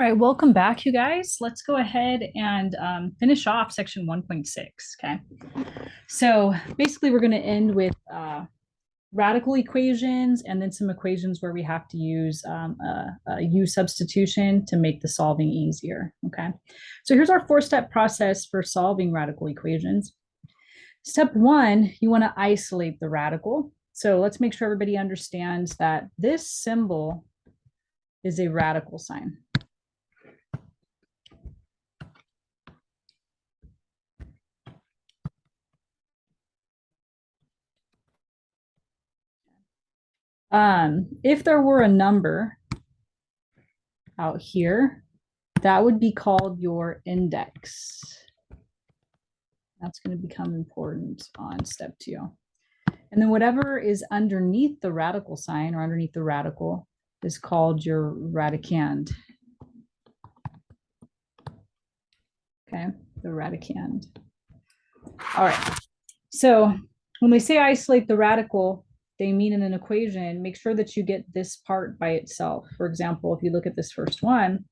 All right, welcome back, you guys. Let's go ahead and finish off section 1.6. Okay. So basically, we're going to end with radical equations and then some equations where we have to use a u-substitution to make the solving easier. Okay. So here's our four-step process for solving radical equations. Step one, you want to isolate the radical. So let's make sure everybody understands that this symbol is a radical sign. If there were a number out here, that would be called your index. That's going to become important on step two. And then whatever is underneath the radical sign or underneath the radical is called your radicand. Okay, the radicand. All right. So when we say isolate the radical, they mean in an equation, make sure that you get this part by itself. For example, if you look at this first one,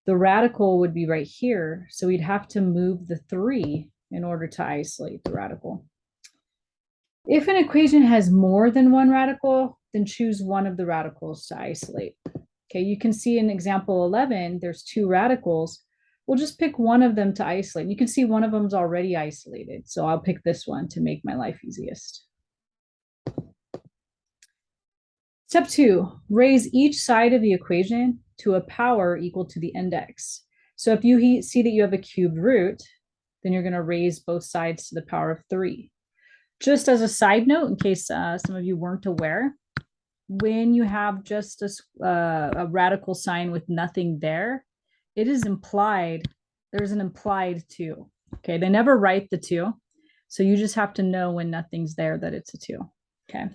the radical would be right here. So we'd have to move the 3 in order to isolate the radical. If an equation has more than one radical, then choose one of the radicals to isolate. Okay, you can see in example 11, there's 2 radicals. We'll just pick one of them to isolate. You can see one of them is already isolated. So I'll pick this one to make my life easiest. Step 2, raise each side of the equation to a power equal to the index. So if you see that you have a cubed root, then you're going to raise both sides to the power of 3. Just as a side note, in case some of you weren't aware, when you have just a radical sign with nothing there, it is implied, there's an implied 2. Okay, they never write the 2. So you just have to know when nothing's there that it's a 2. Okay.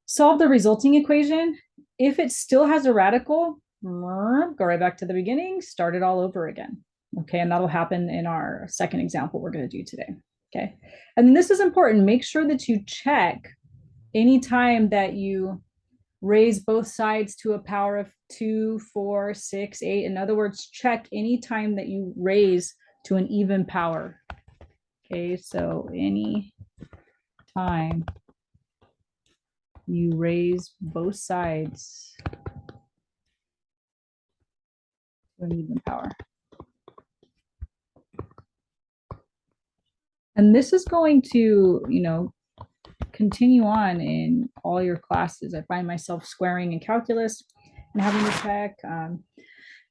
Solve the resulting equation. If it still has a radical, go right back to the beginning, start it all over again. Okay, and that'll happen in our second example we're going to do today. Okay, and this is important. Make sure that you check anytime that you raise both sides to a power of 2, 4, 6, 8. In other words, check anytime that you raise to an even power. Okay, so any time you raise both sides to an even power. And this is going to, continue on in all your classes. I find myself squaring in calculus and having to check.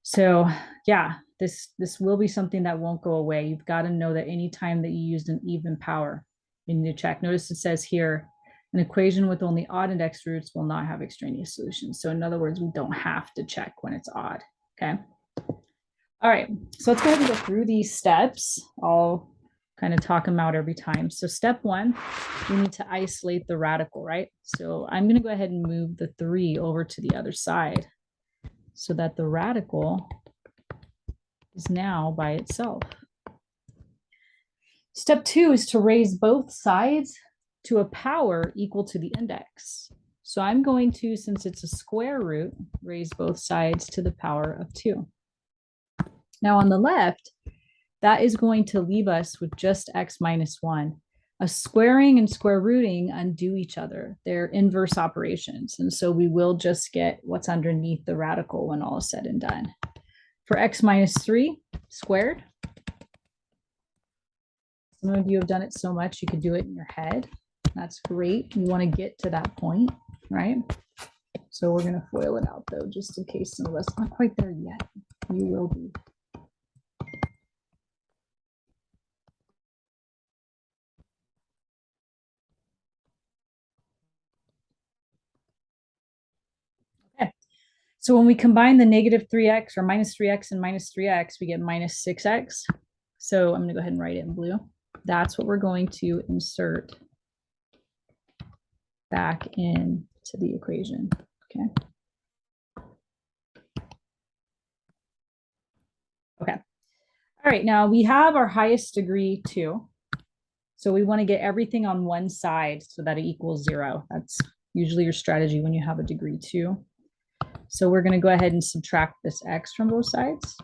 So yeah, this will be something that won't go away. You've got to know that anytime that you used an even power, you need to check. Notice it says here, an equation with only odd index roots will not have extraneous solutions. So in other words, we don't have to check when it's odd, okay? All right, so let's go ahead and go through these steps. I'll kind of talk them out every time. So step 1, we need to isolate the radical, right? So I'm going to go ahead and move the 3 over to the other side so that the radical is now by itself. Step 2 is to raise both sides to a power equal to the index. So I'm going to, since it's a square root, raise both sides to the power of 2. Now on the left, that is going to leave us with just x minus 1. A squaring and square rooting undo each other. They're inverse operations. And so we will just get what's underneath the radical when all is said and done. For x minus 3 squared, some of you have done it so much you could do it in your head. That's great. You want to get to that point, right? So we're going to FOIL it out though, just in case some of us aren't quite there yet. You will be. Okay. So when we combine the negative 3x or minus 3x and minus 3x, we get minus 6x. So I'm going to go ahead and write it in blue. That's what we're going to insert back into the equation. Okay. Okay. All right. Now we have our highest degree 2. So we want to get everything on one side so that it equals 0. That's usually your strategy when you have a degree 2. So we're going to go ahead and subtract this x from both sides.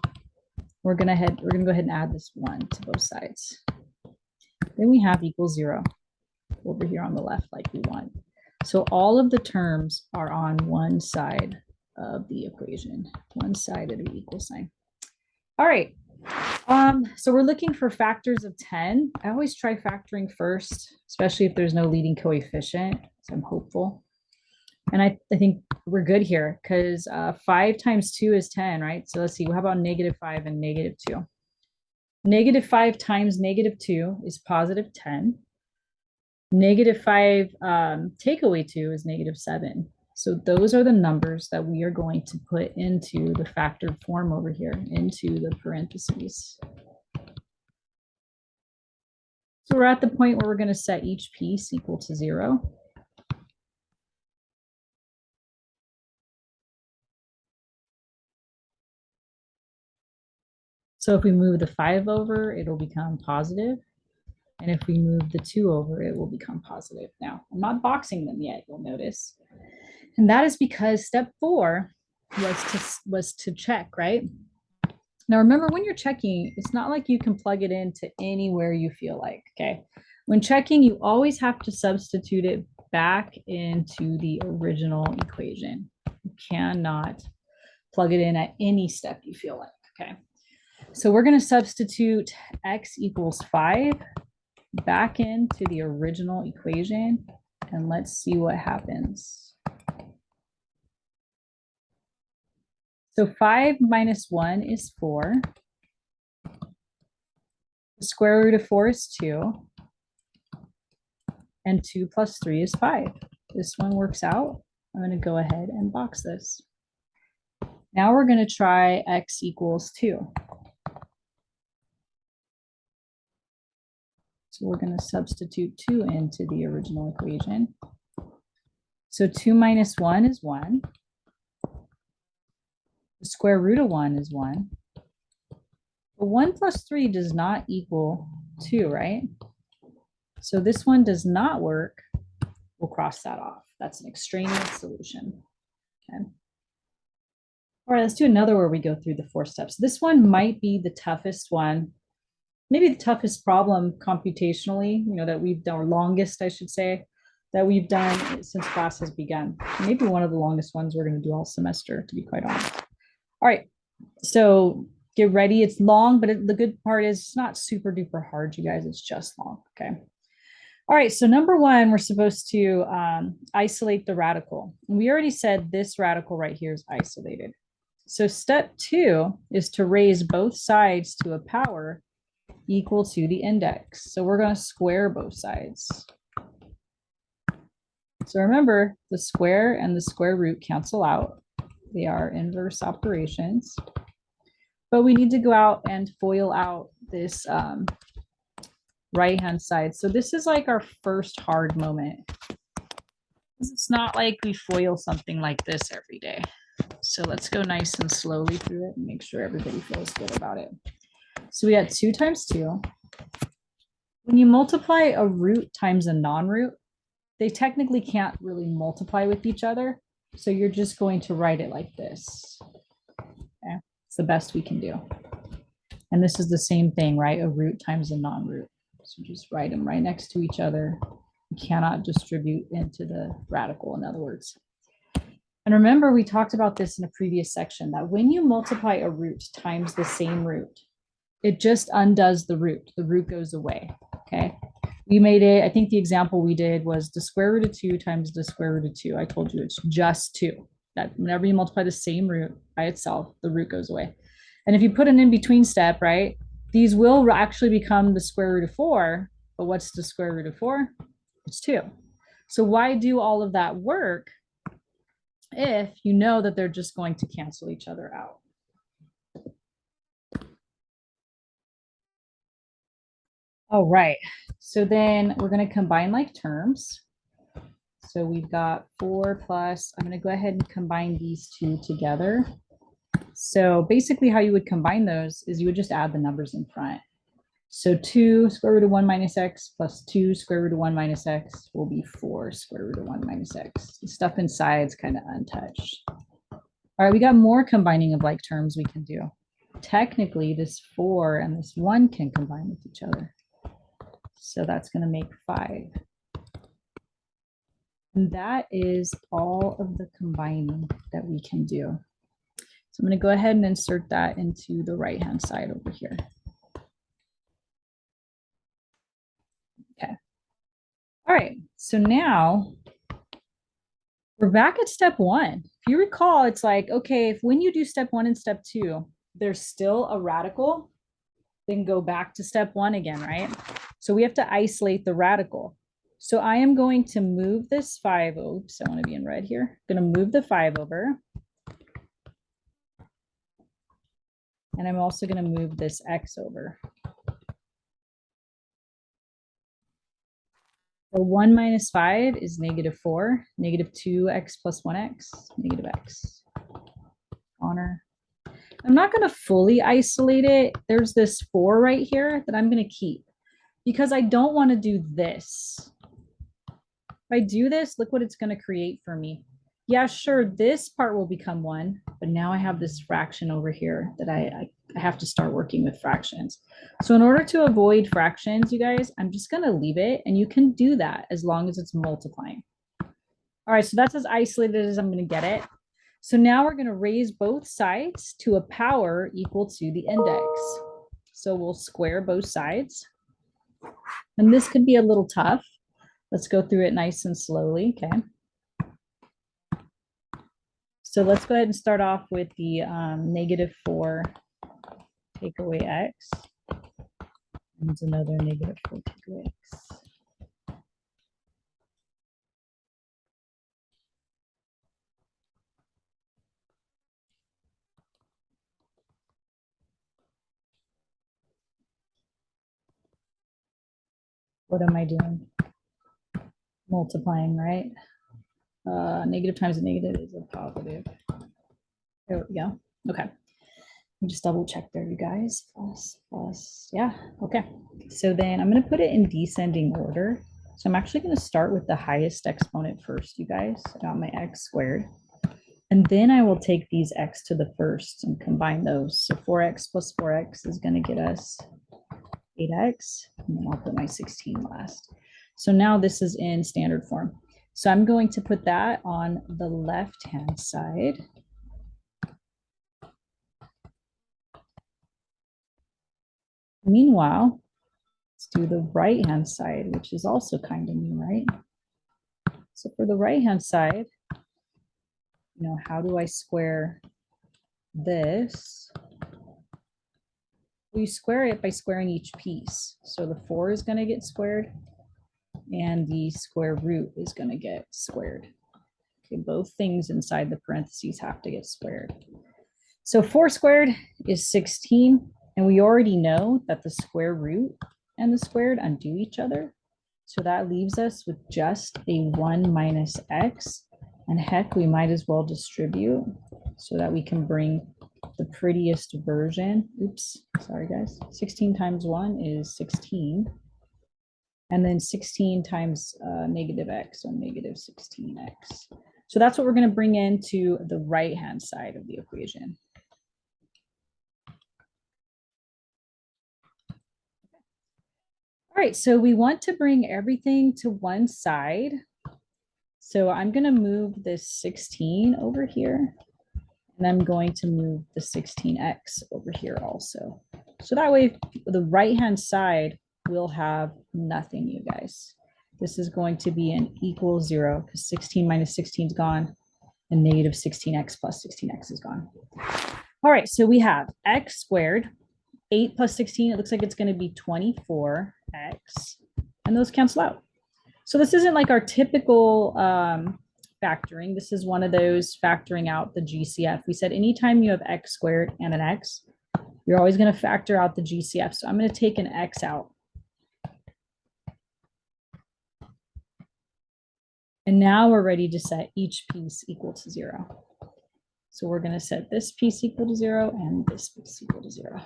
We're going to go ahead and add this 1 to both sides. Then we have equals 0 over here on the left like we want. So all of the terms are on one side of the equation, one side of the equal sign. All right. So we're looking for factors of 10. I always try factoring first, especially if there's no leading coefficient. So I'm hopeful. And I think we're good here because 5 times 2 is 10, right? So let's see, how about -5 and -2? -5 times -2 is positive 10. -5 take away 2 is -7. So those are the numbers that we are going to put into the factored form over here, into the parentheses. So we're at the point where we're going to set each piece equal to 0. So if we move the 5 over, it'll become positive. And if we move the 2 over, it will become positive. Now, I'm not boxing them yet, you'll notice. And that is because step 4 was to check, right? Now, remember, when you're checking, it's not like you can plug it into anywhere you feel like, okay? When checking, you always have to substitute it back into the original equation. You cannot plug it in at any step you feel like, okay? So we're going to substitute x equals 5 back into the original equation, and let's see what happens. So 5 minus 1 is 4. The square root of 4 is 2. And 2 plus 3 is 5. This one works out. I'm going to go ahead and box this. Now we're going to try x equals 2. So we're going to substitute 2 into the original equation. So 2 minus 1 is 1. The square root of 1 is 1. But 1 plus 3 does not equal 2, right? So this one does not work. We'll cross that off. That's an extraneous solution. Okay. All right, let's do another where we go through the 4 steps. This one might be the toughest one, maybe the toughest problem computationally, that we've done, or longest, I should say, that we've done since class has begun. Maybe one of the longest ones we're going to do all semester, to be quite honest. All right, so get ready. It's long, but the good part is it's not super duper hard, you guys. It's just long, okay? All right, so number 1, we're supposed to isolate the radical. And we already said this radical right here is isolated. So step 2 is to raise both sides to a power equal to the index. So we're going to square both sides. So remember, the square and the square root cancel out. They are inverse operations. But we need to go out and FOIL out this right-hand side. So this is like our first hard moment. It's not like we FOIL something like this every day. So let's go nice and slowly through it and make sure everybody feels good about it. So we had 2 times 2. When you multiply a root times a non-root, they technically can't really multiply with each other. So you're just going to write it like this. Okay, it's the best we can do. And this is the same thing, right? A root times a non-root. So just write them right next to each other. You cannot distribute into the radical, in other words. And remember, we talked about this in a previous section, that when you multiply a root times the same root, it just undoes the root. The root goes away, okay? We made it, I think the example we did was the square root of 2 times the square root of 2. I told you it's just 2. That whenever you multiply the same root by itself, the root goes away. And if you put an in-between step, right, these will actually become the square root of 4. But what's the square root of 4? It's 2. So why do all of that work if you know that they're just going to cancel each other out? All right, so then we're going to combine like terms. So we've got 4 plus, I'm going to go ahead and combine these 2 together. So basically how you would combine those is you would just add the numbers in front. So 2 square root of 1 minus x plus 2 square root of 1 minus x will be 4 square root of 1 minus x. The stuff inside is kind of untouched. All right, we got more combining of like terms we can do. Technically, this 4 and this 1 can combine with each other. So that's going to make 5. And that is all of the combining that we can do. So I'm going to go ahead and insert that into the right-hand side over here. Okay. All right, so now we're back at step 1. If you recall, it's like, okay, if when you do step 1 and step 2, there's still a radical, then go back to step 1 again, right? So we have to isolate the radical. So I am going to move this 5. Oops, I want to be in red here. I'm going to move the 5 over. And I'm also going to move this x over. So 1 minus 5 is -4. -2x plus 1x, -x. Honor. I'm not going to fully isolate it. There's this 4 right here that I'm going to keep because I don't want to do this. If I do this, look what it's going to create for me. Yeah, sure, this part will become 1, but now I have this fraction over here that I have to start working with fractions. So in order to avoid fractions, you guys, I'm just going to leave it, and you can do that as long as it's multiplying. All right, so that's as isolated as I'm going to get it. So now we're going to raise both sides to a power equal to the index. So we'll square both sides. And this could be a little tough. Let's go through it nice and slowly, okay? So let's go ahead and start off with the -4 take away x. And another -4 take away x. What am I doing? Multiplying, right? Negative times a negative is a positive. There we go. Okay. Just double check there, you guys. Plus, yeah, okay. So then I'm going to put it in descending order. So I'm actually going to start with the highest exponent first, you guys. I got my x squared. And then I will take these x to the first and combine those. So 4x plus 4x is going to get us 8x. And then I'll put my 16 last. So now this is in standard form. So I'm going to put that on the left-hand side. Meanwhile, let's do the right-hand side, which is also kind of new, right? So for the right-hand side, you know, how do I square this? Well, you square it by squaring each piece. So the 4 is going to get squared, and the square root is going to get squared. Okay, both things inside the parentheses have to get squared. So 4 squared is 16, and we already know that the square root and the squared undo each other. So that leaves us with just a 1 minus x. And heck, we might as well distribute so that we can bring the prettiest version. Oops, sorry guys. 16 times 1 is 16. And then 16 times negative x, so negative 16x. So that's what we're going to bring into the right-hand side of the equation. All right, so we want to bring everything to one side. So I'm going to move this 16 over here, and I'm going to move the 16x over here also. So that way, the right-hand side will have nothing, you guys. This is going to be an equal 0 because 16 minus 16 is gone, and negative 16x plus 16x is gone. All right, so we have x squared. 8 plus 16, it looks like it's going to be 24x, and those cancel out. So this isn't like our typical factoring. This is one of those factoring out the GCF. We said anytime you have x squared and an x, you're always going to factor out the GCF. So I'm going to take an x out. And now we're ready to set each piece equal to 0. So we're going to set this piece equal to 0 and this piece equal to 0.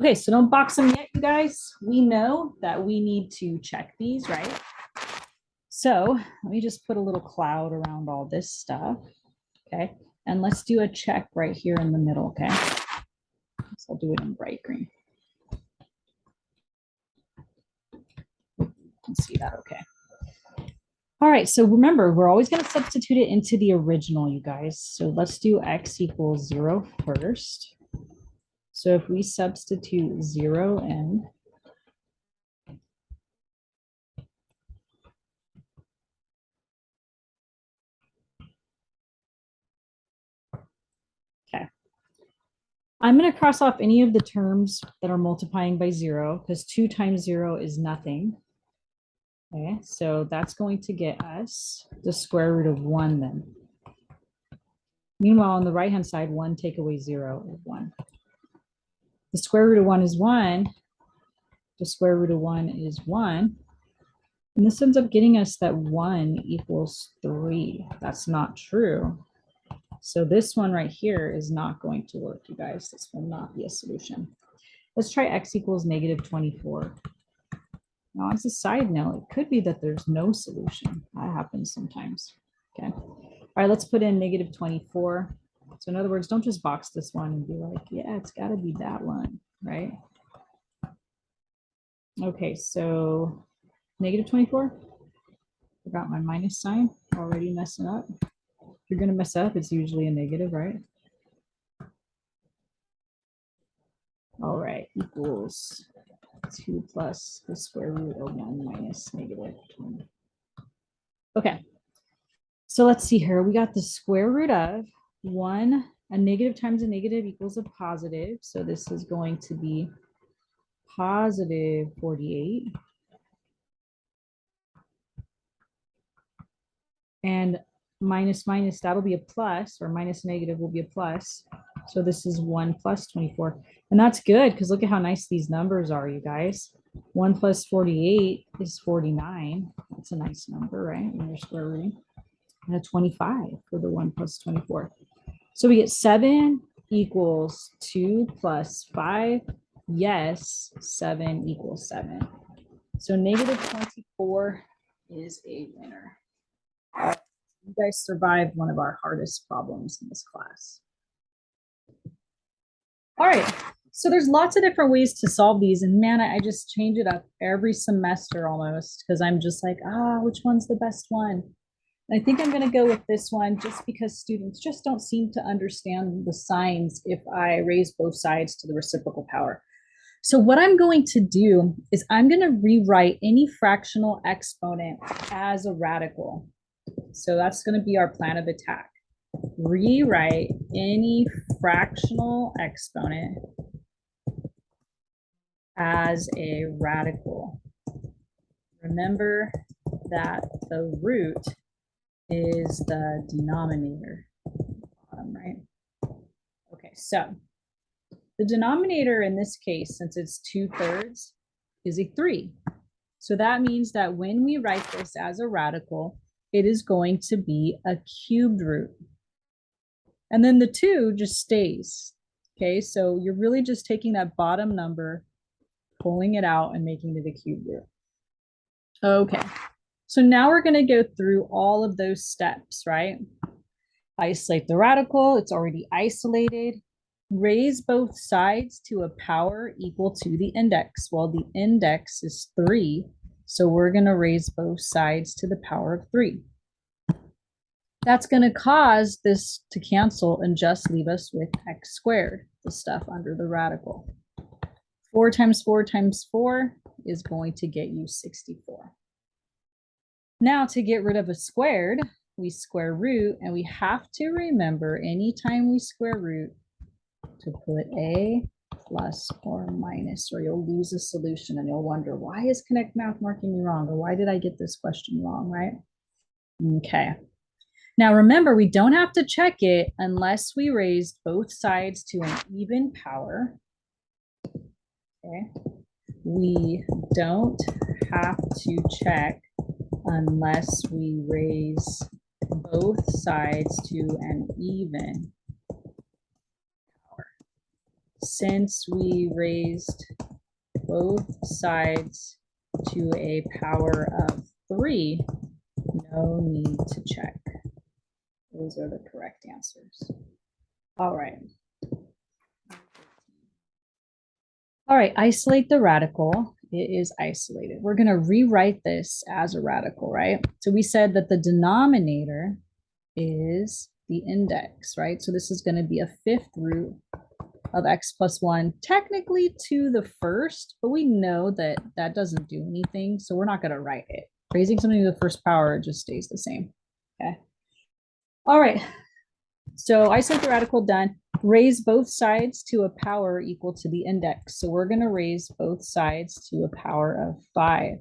Okay, so don't box them yet, you guys. We know that we need to check these, right? So let me just put a little cloud around all this stuff, okay? And let's do a check right here in the middle, okay? So I'll do it in bright green. You can see that, okay. All right, so remember, we're always going to substitute it into the original, you guys. So let's do x equals 0 first. So if we substitute 0 in, okay. I'm going to cross off any of the terms that are multiplying by 0 because 2 times 0 is nothing. Okay, so that's going to get us the square root of 1 then. Meanwhile, on the right-hand side, 1 take away 0 is 1. The square root of 1 is 1. The square root of 1 is 1. And this ends up getting us that 1 equals 3. That's not true. So this one right here is not going to work, you guys. This will not be a solution. Let's try x equals negative 24. Now, as a side note, it could be that there's no solution. That happens sometimes. Okay. All right, let's put in negative 24. So in other words, don't just box this one and be like, yeah, it's got to be that one, right? Okay, so negative 24. Forgot my minus sign. Already messing up. If you're going to mess up, it's usually a negative, right? All right, equals 2 plus the square root of 1 minus negative 20. Okay, so let's see here. We got the square root of 1. A negative times a negative equals a positive. So this is going to be positive 48. And minus minus, that'll be a plus, or minus negative will be a plus. So this is 1 plus 24. And that's good because look at how nice these numbers are, you guys. 1 plus 48 is 49. That's a nice number, right? When you're square rooting. And a 25 for the 1 plus 24. So we get 7 equals 2 plus 5. Yes, 7 equals 7. So negative 24 is a winner. You guys survived one of our hardest problems in this class. All right, so there's lots of different ways to solve these, and man, I just change it up every semester almost because I'm just like, which one's the best one? And I think I'm going to go with this one just because students just don't seem to understand the signs if I raise both sides to the reciprocal power. So what I'm going to do is I'm going to rewrite any fractional exponent as a radical. So that's going to be our plan of attack. Rewrite any fractional exponent as a radical. Remember that the root is the denominator. Bottom, right? Okay, so the denominator in this case, since it's 2/3, is a 3. So that means that when we write this as a radical, it is going to be a cubed root. And then the 2 just stays. Okay, so you're really just taking that bottom number, pulling it out and making it a cubed root. Okay, so now we're going to go through all of those steps, right? Isolate the radical, it's already isolated. Raise both sides to a power equal to the index. Well, the index is 3, so we're going to raise both sides to the power of 3. That's going to cause this to cancel and just leave us with x squared, the stuff under the radical. 4 times 4 times 4 is going to get you 64. Now to get rid of a squared, we square root, and we have to remember anytime we square root to put a plus or minus, or you'll lose a solution and you'll wonder, why is Connect Math marking me wrong? Or why did I get this question wrong, right? Okay. Now remember, we don't have to check it unless we raised both sides to an even power. Okay. We don't have to check unless we raise both sides to an even power. since we raised both sides to a power of 3, no need to check. Those are the correct answers. All right. All right, isolate the radical. It is isolated. We're going to rewrite this as a radical, right? So we said that the denominator is the index, right? So this is going to be a 5th root of x plus 1, technically to the first, but we know that that doesn't do anything, so we're not going to write it. Raising something to the first power just stays the same, okay? All right, so isolate the radical, done. Raise both sides to a power equal to the index. So we're going to raise both sides to a power of 5.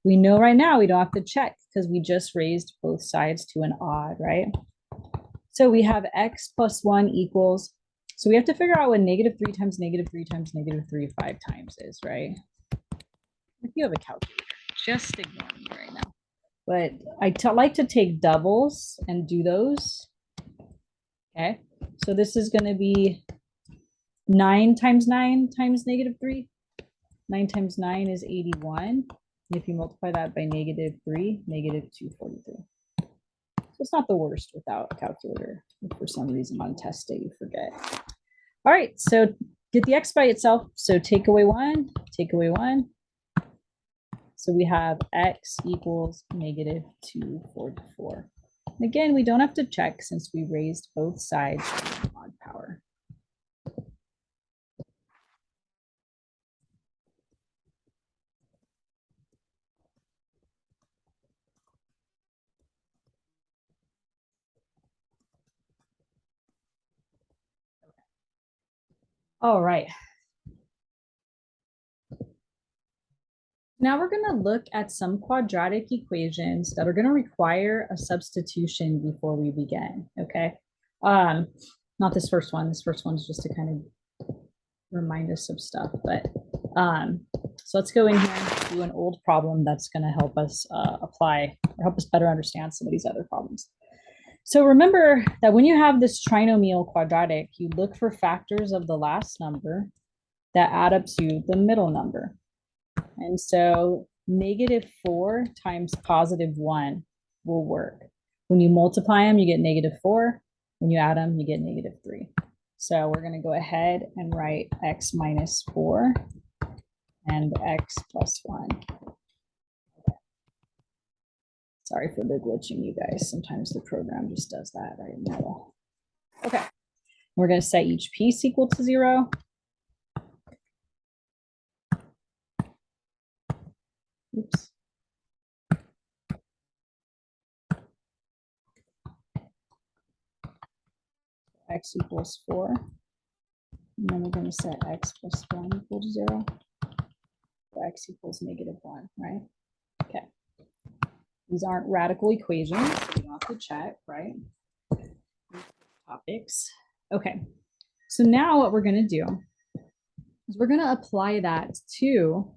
We know right now we don't have to check because we just raised both sides to an odd, right? So we have x plus 1 equals, so we have to figure out what -3 times -3 times -3 5 times is, right? If you have a calculator, just ignore me right now. But I like to take doubles and do those. Okay, so this is going to be 9 times 9 times -3. 9 times 9 is 81. And if you multiply that by -3, -243. So it's not the worst without a calculator. If for some reason on test day you forget. All right, so get the x by itself. So take away 1, take away 1. So we have x equals -244. And again, we don't have to check since we raised both sides to an odd power. All right. Now we're going to look at some quadratic equations that are going to require a substitution before we begin, okay? Not this first one. This first one is just to kind of remind us of stuff, but so let's go in here and do an old problem that's going to help us apply or help us better understand some of these other problems. So remember that when you have this trinomial quadratic, you look for factors of the last number that add up to the middle number. And so -4 times +1 will work. When you multiply them, you get -4. When you add them, you get -3. So we're going to go ahead and write x minus 4 and x plus 1. Okay. Sorry for the glitching, you guys. Sometimes the program just does that right in the middle. Okay. We're going to set each piece equal to 0. Oops. X equals 4. And then we're going to set x plus 1 equal to 0. So x equals -1, right? Okay. These aren't radical equations, so you don't have to check, right? Topics. Okay. So now what we're going to do is we're going to apply that to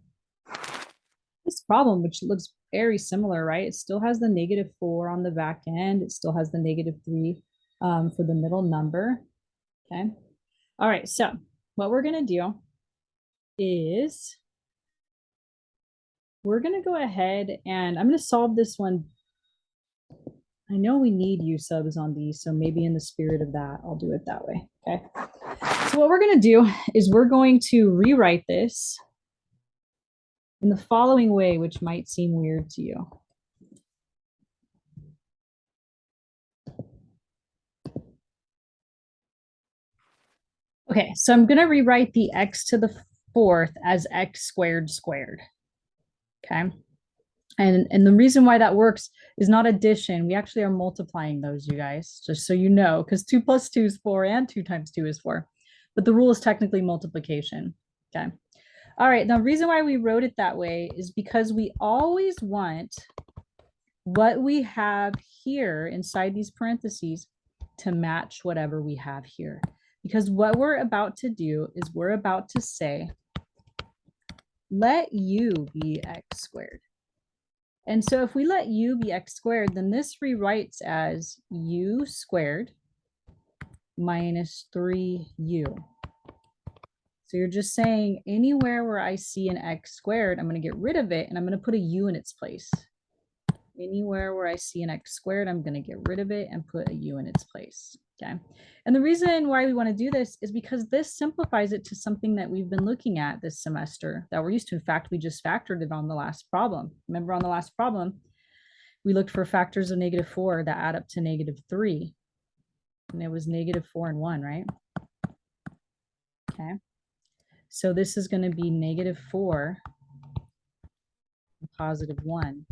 this problem, which looks very similar, right? It still has the -4 on the back end. It still has the -3 for the middle number. Okay. All right. So what we're going to do is we're going to go ahead and I'm going to solve this one. I know we need u-subs on these, so maybe in the spirit of that, I'll do it that way. Okay. So what we're going to do is we're going to rewrite this in the following way, which might seem weird to you. Okay, so I'm going to rewrite the x to the 4th as x squared squared. Okay. And the reason why that works is not addition. We actually are multiplying those, you guys, just so you know, because 2 plus 2 is 4 and 2 times 2 is 4. But the rule is technically multiplication. Okay. All right. Now, the reason why we wrote it that way is because we always want what we have here inside these parentheses to match whatever we have here. Because what we're about to do is we're about to say, let u be x squared. And so if we let u be x squared, then this rewrites as u squared minus 3u. So you're just saying anywhere where I see an x squared, I'm going to get rid of it and I'm going to put a u in its place. Anywhere where I see an x squared, I'm going to get rid of it and put a u in its place. Okay. And the reason why we want to do this is because this simplifies it to something that we've been looking at this semester that we're used to. In fact, we just factored it on the last problem. Remember on the last problem, we looked for factors of -4 that add up to -3. And it was -4 and 1, right? Okay. So this is going to be -4 and +1.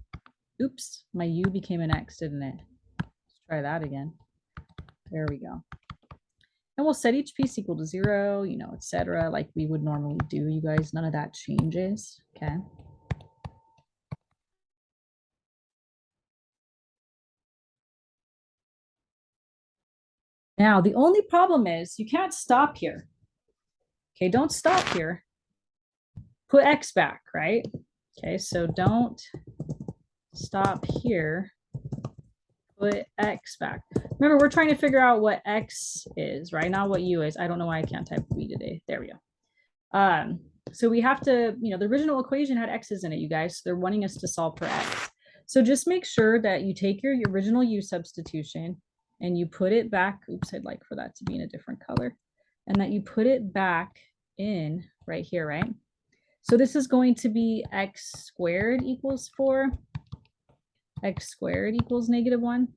Oops, my u became an x, didn't it? Let's try that again. There we go. And we'll set each piece equal to 0, you know, etc., like we would normally do, you guys. None of that changes, okay? Now, the only problem is you can't stop here. Okay, don't stop here. Put x back, right? Okay, so don't stop here. Put x back. Remember, we're trying to figure out what x is, right? Not what u is. I don't know why I can't type v today. There we go. So we have to, you know, the original equation had x's in it, you guys. So they're wanting us to solve for x. So just make sure that you take your original u substitution and you put it back. Oops, I'd like for that to be in a different color. And that you put it back in right here, right? So this is going to be x squared equals 4. X squared equals -1.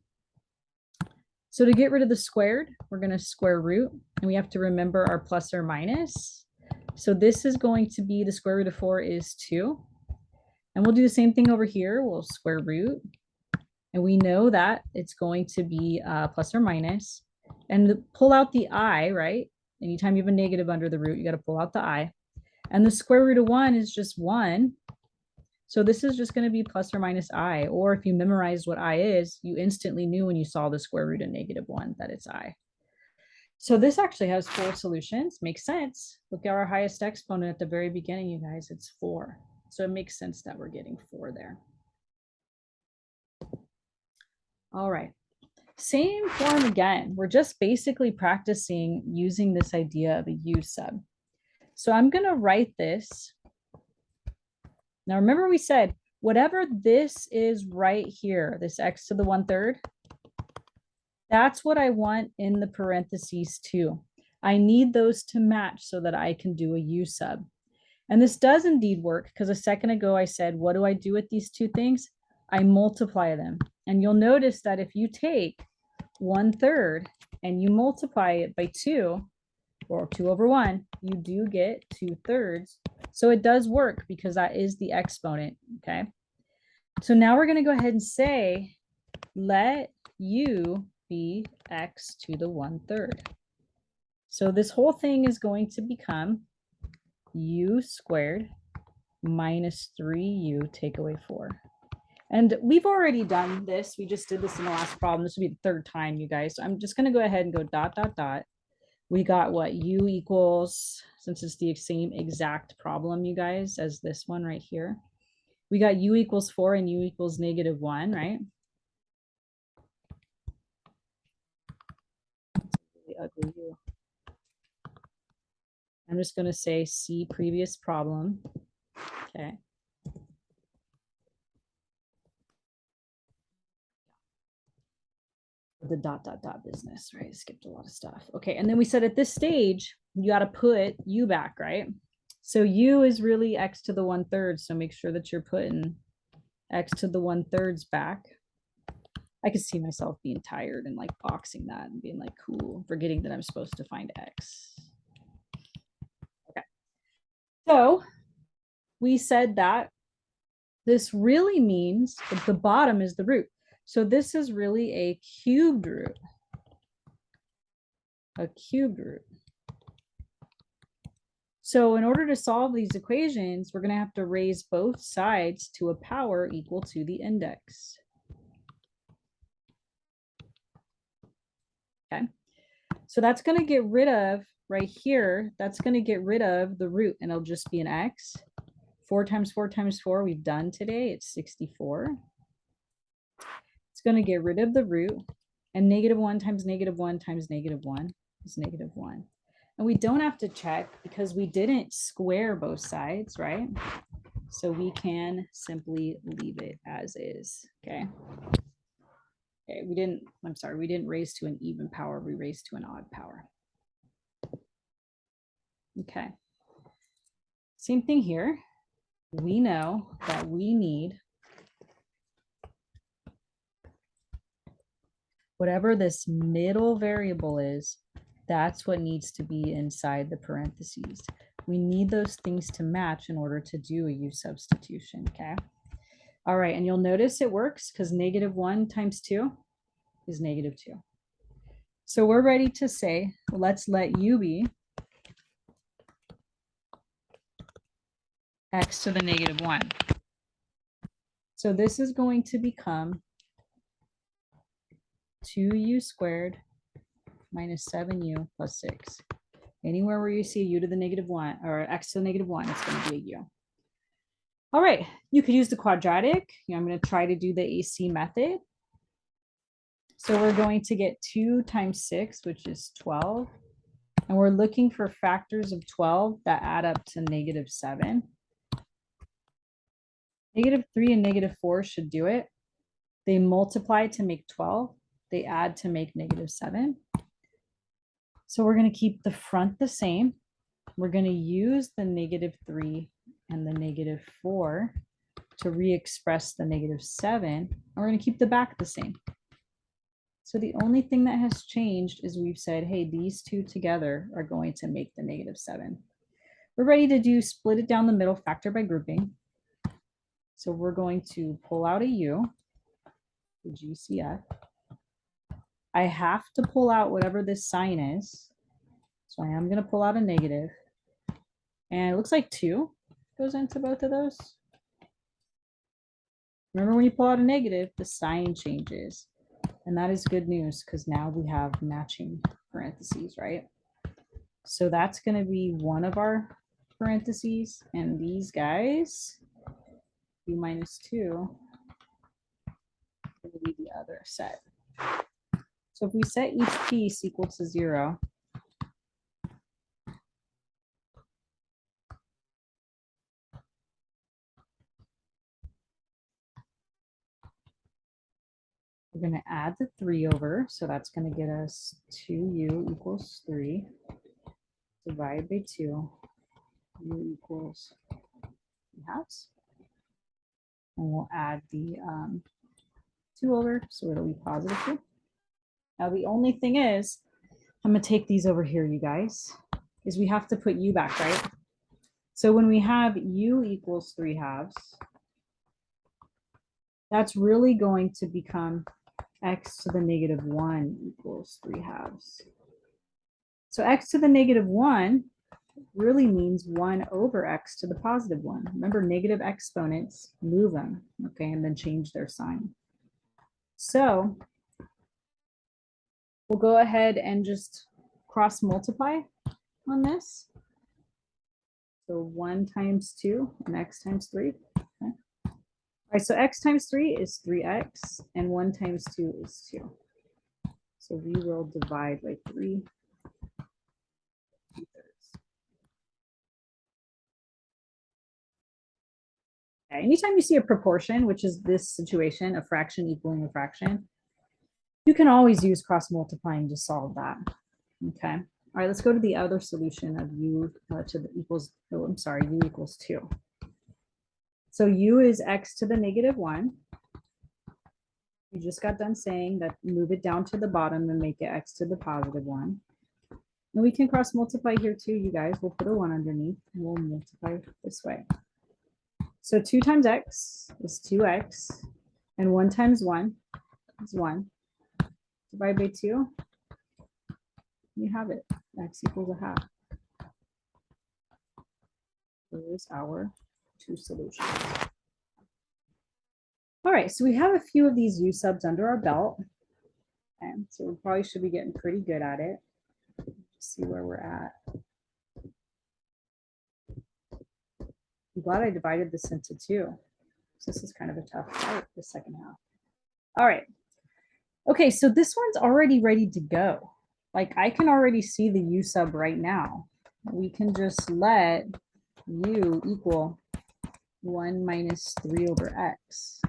So to get rid of the squared, we're going to square root. And we have to remember our plus or minus. So this is going to be the square root of 4 is 2. And we'll do the same thing over here. We'll square root. And we know that it's going to be plus or minus. And pull out the I, right? Anytime you have a negative under the root, you got to pull out the I. And the square root of 1 is just 1. So this is just going to be plus or minus I. Or if you memorized what I is, you instantly knew when you saw the square root of -1 that it's I. So this actually has 4 solutions. Makes sense. Look at our highest exponent at the very beginning, you guys. It's 4. So it makes sense that we're getting 4 there. All right. Same form again. We're just basically practicing using this idea of a u-sub. So I'm going to write this. Now remember we said whatever this is right here, this x to the 1/3, that's what I want in the parentheses too. I need those to match so that I can do a u-sub. And this does indeed work because a second ago I said, what do I do with these two things? I multiply them. And you'll notice that if you take 1/3 and you multiply it by 2, or 2/1, you do get 2/3. So it does work because that is the exponent, okay? So now we're going to go ahead and say, let u be x to the 1/3. So this whole thing is going to become u squared minus 3u take away 4. And we've already done this. We just did this in the last problem. This will be the 3rd time, you guys. So I'm just going to go ahead and go ... We got what u equals, since it's the same exact problem, you guys, as this one right here. We got u equals 4 and u equals -1, right? Really ugly u. I'm just going to say see previous problem. Okay. The ... business, right? Skipped a lot of stuff. Okay, and then we said at this stage, you got to put u back, right? So u is really x to the 1/3. So make sure that you're putting x to the 1/3 back. I could see myself being tired and like boxing that and being like, cool, forgetting that I'm supposed to find x. Okay. So we said that this really means that the bottom is the root. So this is really a cubed root. A cubed root. So in order to solve these equations, we're going to have to raise both sides to a power equal to the index. Okay. So that's going to get rid of right here. That's going to get rid of the root and it'll just be an x. 4 times 4 times 4 we've done today. It's 64. It's going to get rid of the root, and -1 times -1 times -1 is -1. And we don't have to check because we didn't square both sides, right? So we can simply leave it as is, okay? Okay, we didn't raise to an even power, we raised to an odd power. Okay. Same thing here. We know that we need whatever this middle variable is, that's what needs to be inside the parentheses. We need those things to match in order to do a u-substitution, okay? All right, and you'll notice it works because -1 times 2 is -2. So we're ready to say, let's let u be x to the -1. So this is going to become 2u squared minus 7u plus 6. Anywhere where you see a u to the -1 or x to the -1, it's going to be a u. All right, you could use the quadratic. I'm going to try to do the AC method. So we're going to get 2 times 6, which is 12. And we're looking for factors of 12 that add up to -7. -3 and -4 should do it. They multiply to make 12. They add to make -7. So we're going to keep the front the same. We're going to use the -3 and the -4 to re-express the -7. And we're going to keep the back the same. So the only thing that has changed is we've said, hey, these two together are going to make the -7. We're ready to do split it down the middle factor by grouping. So we're going to pull out a u, the GCF. I have to pull out whatever this sign is. So I am going to pull out a negative. And it looks like 2 goes into both of those. Remember, when you pull out a negative, the sign changes. And that is good news because now we have matching parentheses, right? So that's going to be one of our parentheses. And these guys, u minus 2, will be the other set. So if we set each piece equal to 0, we're going to add the 3 over. So that's going to get us 2u equals 3. Divide by 2. U equals 3/2. And we'll add the 2 over. So it'll be positive 2. Now the only thing is, I'm going to take these over here, you guys, is we have to put u back, right? So when we have u equals 3/2, that's really going to become x to the -1 equals 3/2. So x to the -1 really means 1 over x to the +1. Remember, negative exponents, move them, okay, and then change their sign. So we'll go ahead and just cross multiply on this. So 1 times 2 and x times 3. Okay. All right, so x times 3 is 3x and 1 times 2 is 2. So we will divide by 3. Okay. Anytime you see a proportion, which is this situation, a fraction equaling a fraction, you can always use cross multiplying to solve that. Okay. All right, let's go to the other solution of u to the equals, oh, I'm sorry, u equals 2. So u is x to the -1. You just got done saying that move it down to the bottom and make it x to the +1. And we can cross multiply here too, you guys. We'll put a 1 underneath and we'll multiply this way. So 2 times x is 2x, and 1 times 1 is 1. Divide by 2, you have it. X equals 1/2. There's our 2 solutions. All right, so we have a few of these u-subs under our belt. Okay, so we probably should be getting pretty good at it. Let's see where we're at. I'm glad I divided this into 2. So this is kind of a tough part, the second half. All right. Okay, so this one's already ready to go. like I can already see the u sub right now. We can just let u equal 1 minus 3 over x.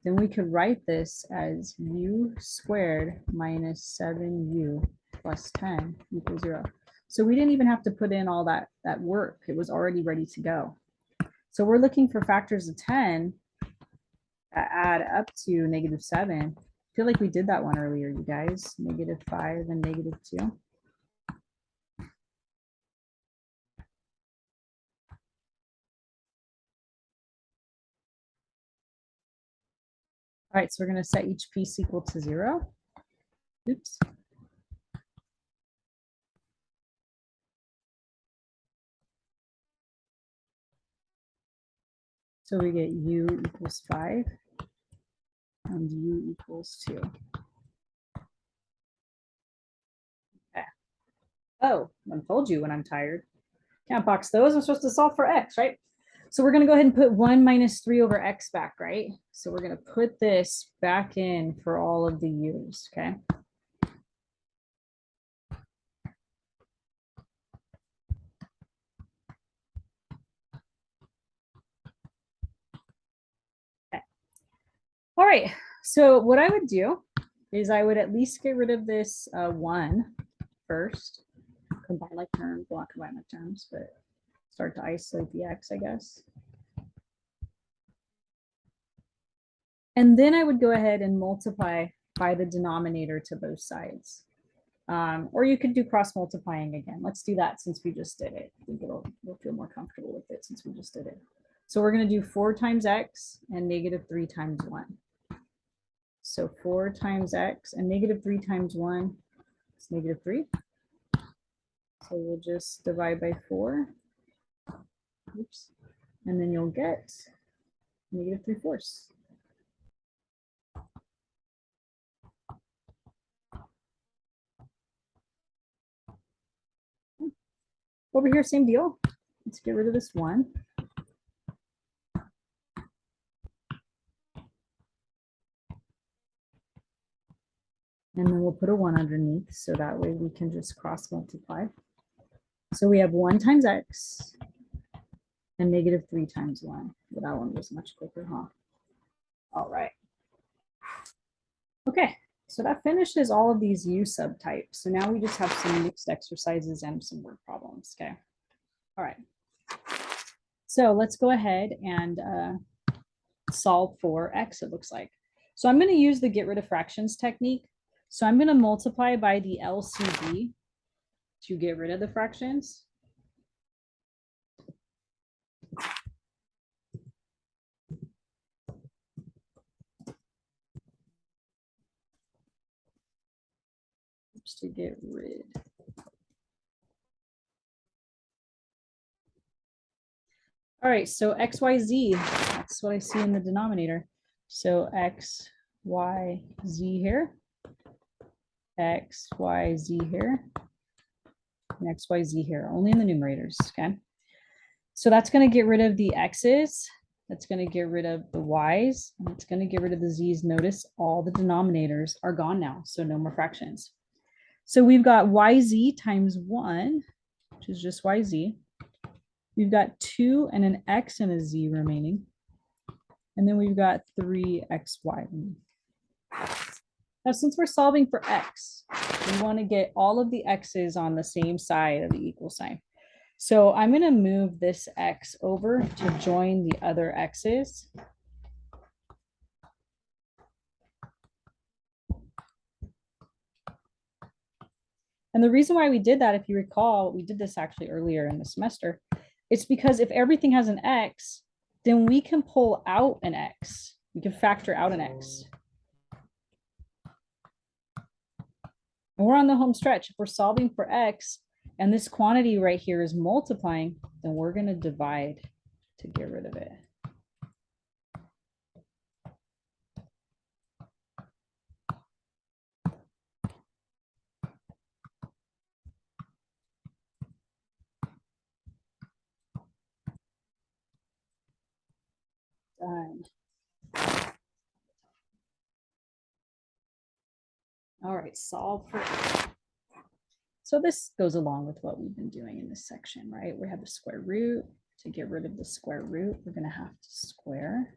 Then we could write this as u squared minus 7u plus 10 equals 0. So we didn't even have to put in all that work. It was already ready to go. So we're looking for factors of 10 that add up to negative 7. I feel like we did that one earlier, you guys. Negative 5 and negative 2. All right, so we're going to set each piece equal to 0. Oops. So we get u equals 5 and u equals 2. Okay. Oh, I told you when I'm tired. Can't box those. I'm supposed to solve for x, right? So we're going to go ahead and put 1 minus 3 over x back, right? So we're going to put this back in for all of the u's, okay? Okay. All right, so what I would do is I would at least get rid of this 1 first. Combine like terms, well, not combine like terms, but start to isolate the x, I guess. And then I would go ahead and multiply by the denominator to both sides. Or you could do cross multiplying again. Let's do that since we just did it. I think we'll feel more comfortable with it since we just did it. So we're going to do 4 times x and negative 3 times 1. So 4 times x and negative 3 times 1 is negative 3. So we'll just divide by 4. Oops. And then you'll get negative 3/4. Over here, same deal. Let's get rid of this 1. And then we'll put a 1 underneath, so that way we can just cross multiply. So we have 1 times x and negative 3 times 1. Well, that one was much quicker, huh? All right. Okay, so that finishes all of these u subtypes. So now we just have some mixed exercises and some word problems, okay? All right. So let's go ahead and solve for x, it looks like. So I'm going to use the get rid of fractions technique. So I'm going to multiply by the LCD to get rid of the fractions. Oops, to get rid. All right, so XYZ, that's what I see in the denominator. So X, Y, Z here, X, Y, Z here, and X, Y, Z here, only in the numerators, okay? So that's gonna get rid of the X's, that's gonna get rid of the Y's, and it's gonna get rid of the Z's. Notice all the denominators are gone now, so no more fractions. So we've got YZ times 1, which is just YZ. We've got 2 and an X and a Z remaining. And then we've got 3xy. Now, since we're solving for x, we want to get all of the x's on the same side of the equal sign. So I'm going to move this x over to join the other x's. And the reason why we did that, if you recall, we did this actually earlier in the semester, it's because if everything has an x, then we can pull out an x. We can factor out an x. And we're on the home stretch. If we're solving for x and this quantity right here is multiplying, then we're going to divide to get rid of it. Done. All right, solve for. So this goes along with what we've been doing in this section, right? We have the square root. To get rid of the square root, we're going to have to square.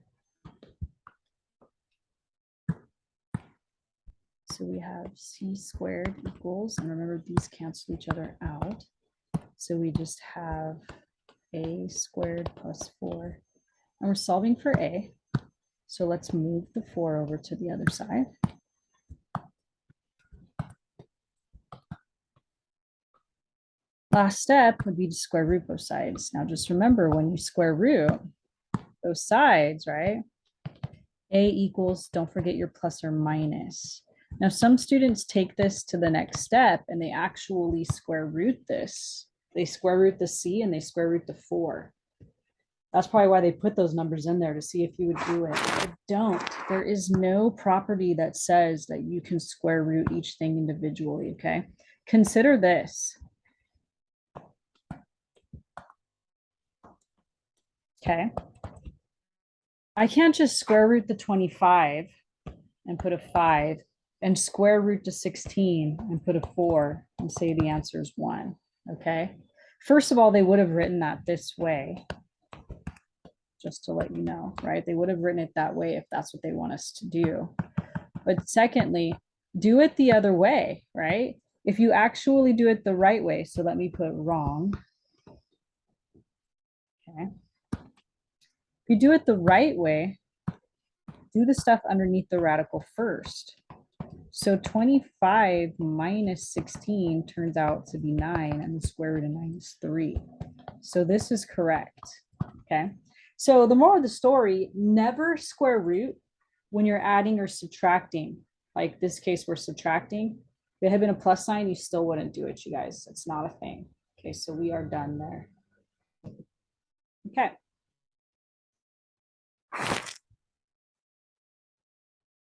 So we have c squared equals, and remember these cancel each other out. So we just have a squared plus 4. And we're solving for a. So let's move the 4 over to the other side. Last step would be to square root both sides. Now just remember, when you square root both sides, right? A equals, don't forget your plus or minus. Now some students take this to the next step and they actually square root this. They square root the c and they square root the 4. That's probably why they put those numbers in there, to see if you would do it. But don't. There is no property that says that you can square root each thing individually, okay? Consider this. Okay. I can't just square root the 25 and put a 5 and square root to 16 and put a 4 and say the answer is 1, okay? First of all, they would have written that this way, just to let you know, right? They would have written it that way if that's what they want us to do. But secondly, do it the other way, right? If you actually do it the right way, so let me put wrong, okay? If you do it the right way, do the stuff underneath the radical first. So 25 minus 16 turns out to be 9, and the square root of 9 is 3. So this is correct, okay? So the moral of the story, never square root when you're adding or subtracting. Like this case, we're subtracting. If it had been a plus sign, you still wouldn't do it, you guys. It's not a thing. Okay, so we are done there. Okay.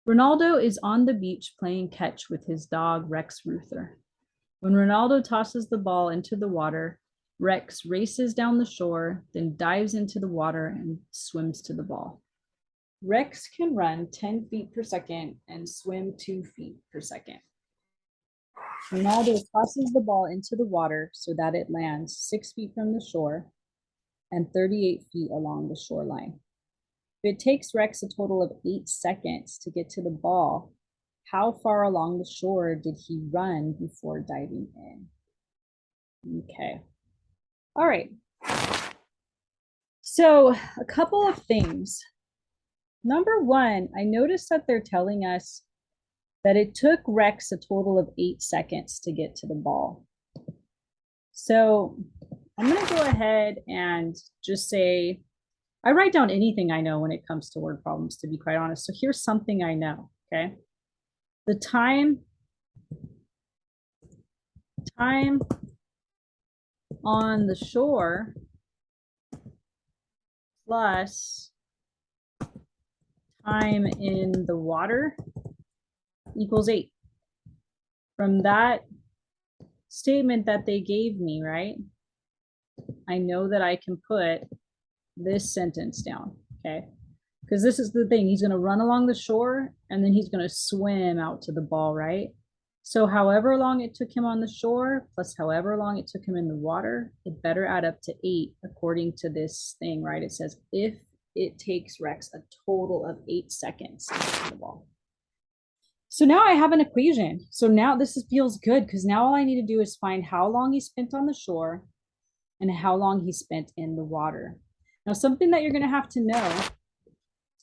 Ronaldo is on the beach playing catch with his dog, Rex Ruther. When Ronaldo tosses the ball into the water, Rex races down the shore, then dives into the water and swims to the ball. Rex can run 10 feet per second and swim 2 feet per second. Ronaldo tosses the ball into the water so that it lands 6 feet from the shore and 38 feet along the shoreline. If it takes Rex a total of 8 seconds to get to the ball, how far along the shore did he run before diving in? Okay. All right. So a couple of things. Number one, I noticed that they're telling us that it took Rex a total of 8 seconds to get to the ball. So I'm going to go ahead and just say, I write down anything I know when it comes to word problems, to be quite honest. So here's something I know, okay? The time on the shore plus time in the water equals 8. From that statement that they gave me, right? I know that I can put this sentence down, okay? Because this is the thing, he's going to run along the shore and then he's going to swim out to the ball, right? So however long it took him on the shore plus however long it took him in the water, it better add up to 8 according to this thing, right? It says if it takes Rex a total of 8 seconds to get to the ball. So now I have an equation. So now this feels good because now all I need to do is find how long he spent on the shore and how long he spent in the water. Now, something that you're going to have to know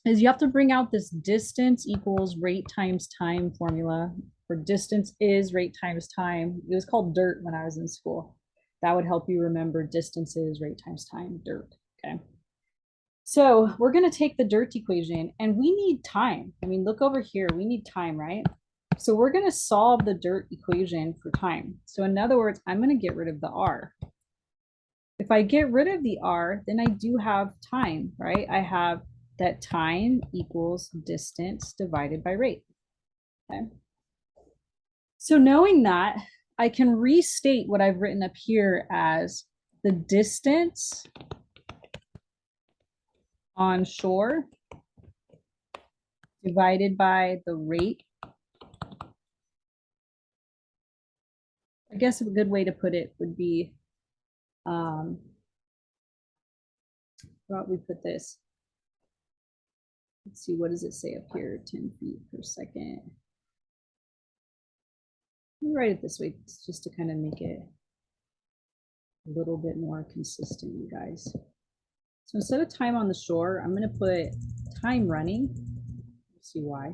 is you have to bring out this distance equals rate times time formula, where distance is rate times time. It was called DIRT when I was in school. That would help you remember distance is rate times time, DIRT, okay? So we're going to take the DIRT equation and we need time. I mean, look over here, we need time, right? So we're going to solve the DIRT equation for time. So in other words, I'm going to get rid of the R. If I get rid of the R, then I do have time, right? I have that time equals distance divided by rate, okay? So knowing that, I can restate what I've written up here as the distance on shore divided by the rate I guess a good way to put it would be, how about we put this? Let's see, what does it say up here? 10 feet per second. Let me write it this way, just to kind of make it a little bit more consistent, you guys. So instead of time on the shore, I'm going to put time running. Let's see why.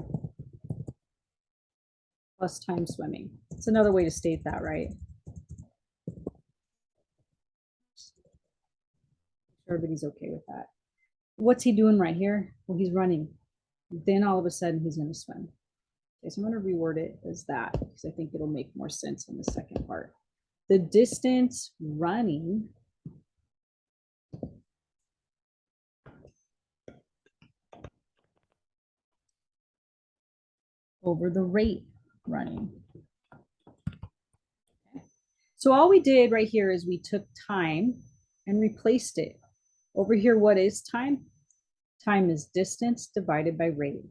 Plus time swimming. It's another way to state that, right? Everybody's okay with that. What's he doing right here? Well, he's running. Then all of a sudden he's going to swim. Okay, so I'm going to reword it as that because I think it'll make more sense in the second part. The distance running over the rate running. Okay. So all we did right here is we took time and replaced it. Over here, what is time? Time is distance divided by rate.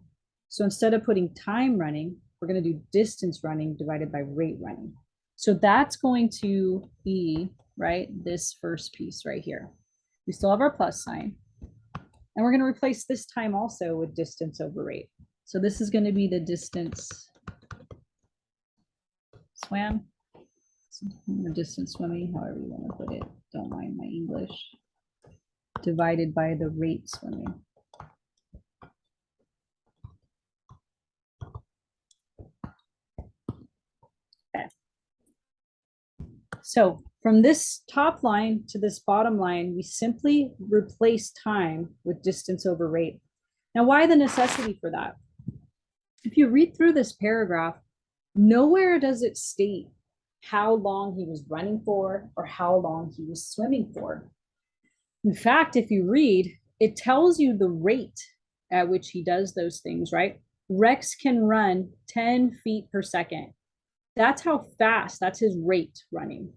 So instead of putting time running, we're going to do distance running divided by rate running. So that's going to be, right, this first piece right here. We still have our plus sign. And we're going to replace this time also with distance over rate. So this is going to be the distance swam, or distance swimming, however you want to put it. Don't mind my English. Divided by the rate swimming. Okay. So from this top line to this bottom line, we simply replace time with distance over rate. Now, why the necessity for that? If you read through this paragraph, nowhere does it state how long he was running for or how long he was swimming for. In fact, if you read, it tells you the rate at which he does those things, right? Rex can run 10 feet per second. That's how fast, that's his rate running,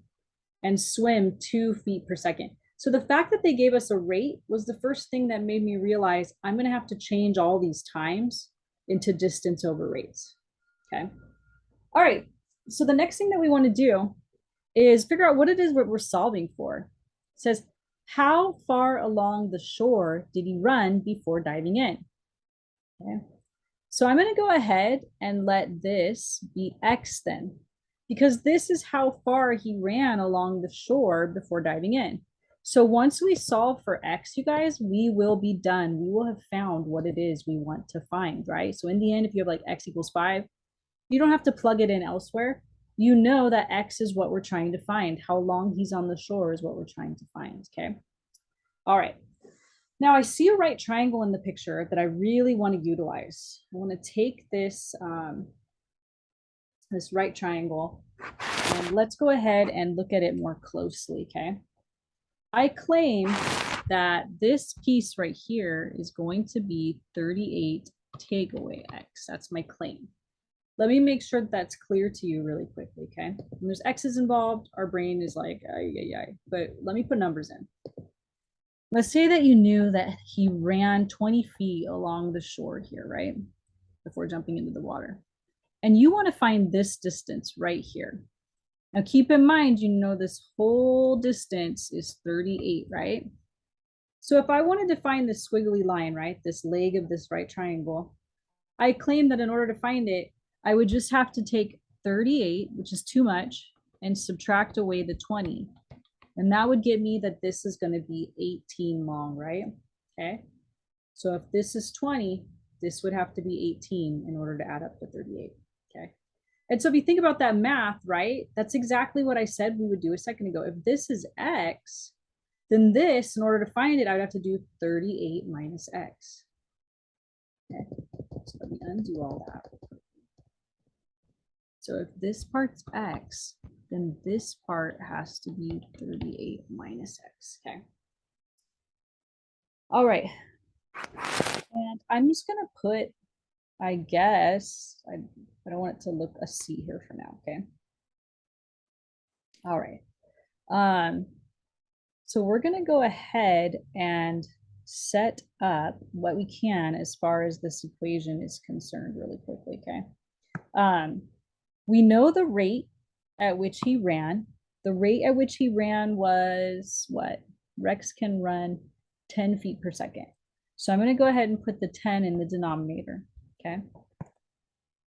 and swim 2 feet per second. So the fact that they gave us a rate was the first thing that made me realize I'm going to have to change all these times into distance over rates. Okay. All right. So the next thing that we want to do is figure out what it is what we're solving for. It says, how far along the shore did he run before diving in? Okay. So I'm going to go ahead and let this be X then, because this is how far he ran along the shore before diving in. So once we solve for X, you guys, we will be done. We will have found what it is we want to find, right? So in the end, if you have like X equals 5, you don't have to plug it in elsewhere. You know that X is what we're trying to find. How long he's on the shore is what we're trying to find, okay? All right. Now I see a right triangle in the picture that I really want to utilize. I want to take this, this right triangle, and let's go ahead and look at it more closely, okay? I claim that this piece right here is going to be 38 take away X. That's my claim. Let me make sure that that's clear to you really quickly, okay? When there's X's involved, our brain is like, ay, ay, ay. But let me put numbers in. Let's say that you knew that he ran 20 feet along the shore here, right? Before jumping into the water. And you want to find this distance right here. Now keep in mind, you know, this whole distance is 38, right? So if I wanted to find this squiggly line, right, this leg of this right triangle, I claim that in order to find it, I would just have to take 38, which is too much, and subtract away the 20. And that would get me that this is going to be 18 long, right? Okay. So if this is 20, this would have to be 18 in order to add up to 38. Okay. And so if you think about that math, right, that's exactly what I said we would do a second ago. If this is X, then this, in order to find it, I would have to do 38 minus X. Okay. So let me undo all that. So if this part's X, then this part has to be 38 minus X, okay? All right. And I'm just gonna put, I guess, I don't want it to look a C here for now, okay? All right. So we're gonna go ahead and set up what we can as far as this equation is concerned really quickly, okay? We know the rate at which he ran. The rate at which he ran was what? Rex can run 10 feet per second. So I'm going to go ahead and put the 10 in the denominator, okay?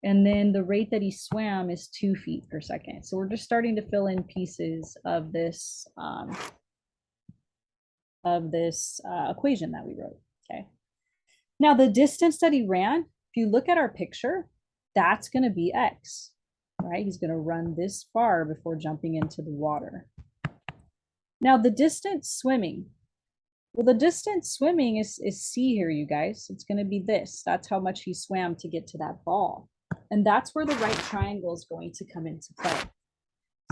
And then the rate that he swam is 2 feet per second. So we're just starting to fill in pieces of this equation that we wrote, okay? Now the distance that he ran, if you look at our picture, that's going to be X, right? He's going to run this far before jumping into the water. Now the distance swimming, well, the distance swimming is C here, you guys. It's going to be this. That's how much he swam to get to that ball. And that's where the right triangle is going to come into play.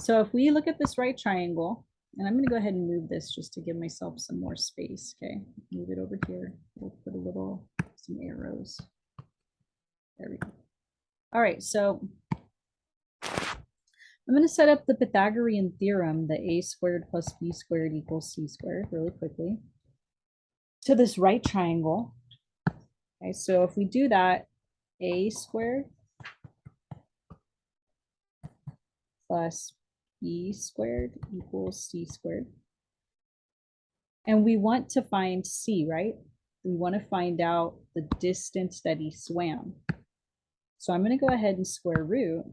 So if we look at this right triangle, and I'm going to go ahead and move this just to give myself some more space, okay? Move it over here. We'll put some arrows. There we go. All right, so I'm going to set up the Pythagorean theorem, the a squared plus b squared equals c squared, really quickly, to this right triangle. Okay, so if we do that, a squared plus b squared equals c squared. And we want to find c, right? We want to find out the distance that he swam. So I'm going to go ahead and square root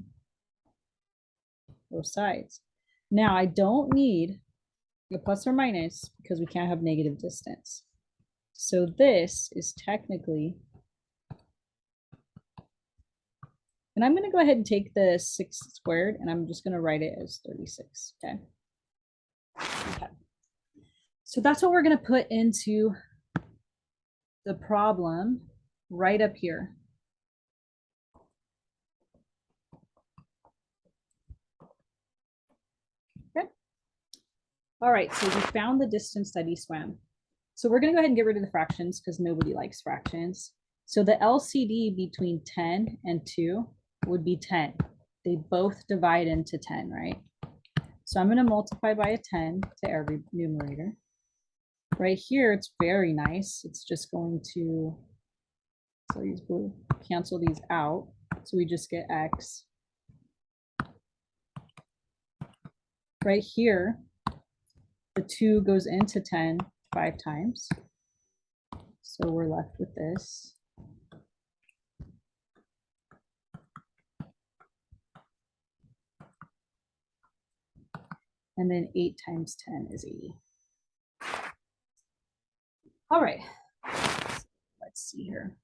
both sides. Now I don't need a plus or minus because we can't have negative distance. So this is technically, and I'm going to go ahead and take the 6 squared and I'm just going to write it as 36, okay? Okay. So that's what we're going to put into the problem right up here. Okay. All right, so we found the distance that he swam. So we're going to go ahead and get rid of the fractions because nobody likes fractions. So the LCD between 10 and 2 would be 10. They both divide into 10, right? So I'm going to multiply by a 10 to every numerator. Right here, it's very nice. It's just going to, so these will cancel these out. So we just get X. Right here, the 2 goes into 10 5 times. So we're left with this. And then 8 times 10 is 80. All right, let's see here.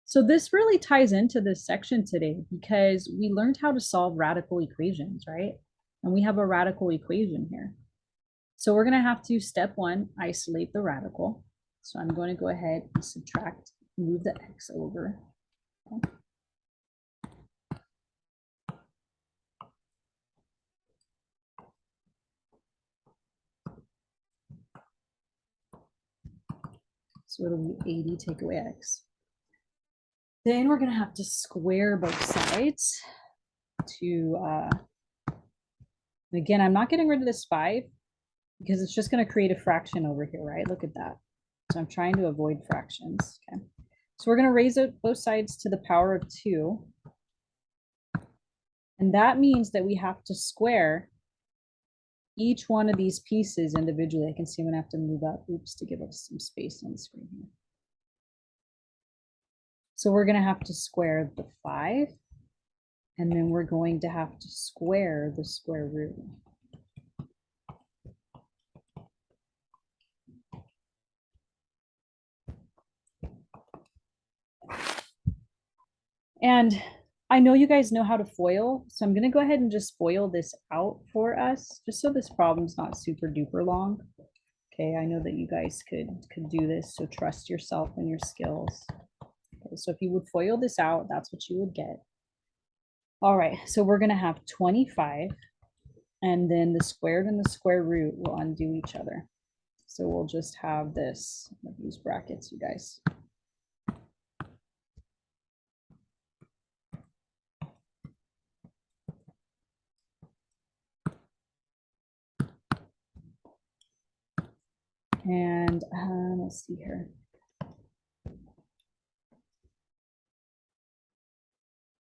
So this really ties into this section today because we learned how to solve radical equations, right? And we have a radical equation here. So we're going to have to, step 1, isolate the radical. So I'm going to go ahead and subtract, move the x over. Okay. So it'll be 80 take away x. Then we're going to have to square both sides to, again, I'm not getting rid of this 5 because it's just going to create a fraction over here, right? Look at that. So I'm trying to avoid fractions, okay? So we're going to raise it both sides to the power of 2. And that means that we have to square each one of these pieces individually. I can see I'm going to have to move up, oops, to give us some space on the screen here. So we're going to have to square the 5, and then we're going to have to square the square root. And I know you guys know how to FOIL, so I'm going to go ahead and just FOIL this out for us, just so this problem's not super duper long. Okay, I know that you guys could do this, so trust yourself and your skills. Okay, so if you would FOIL this out, that's what you would get. All right, so we're going to have 25, and then the squared and the square root will undo each other. So we'll just have this. I'm gonna use brackets, you guys. And let's see here.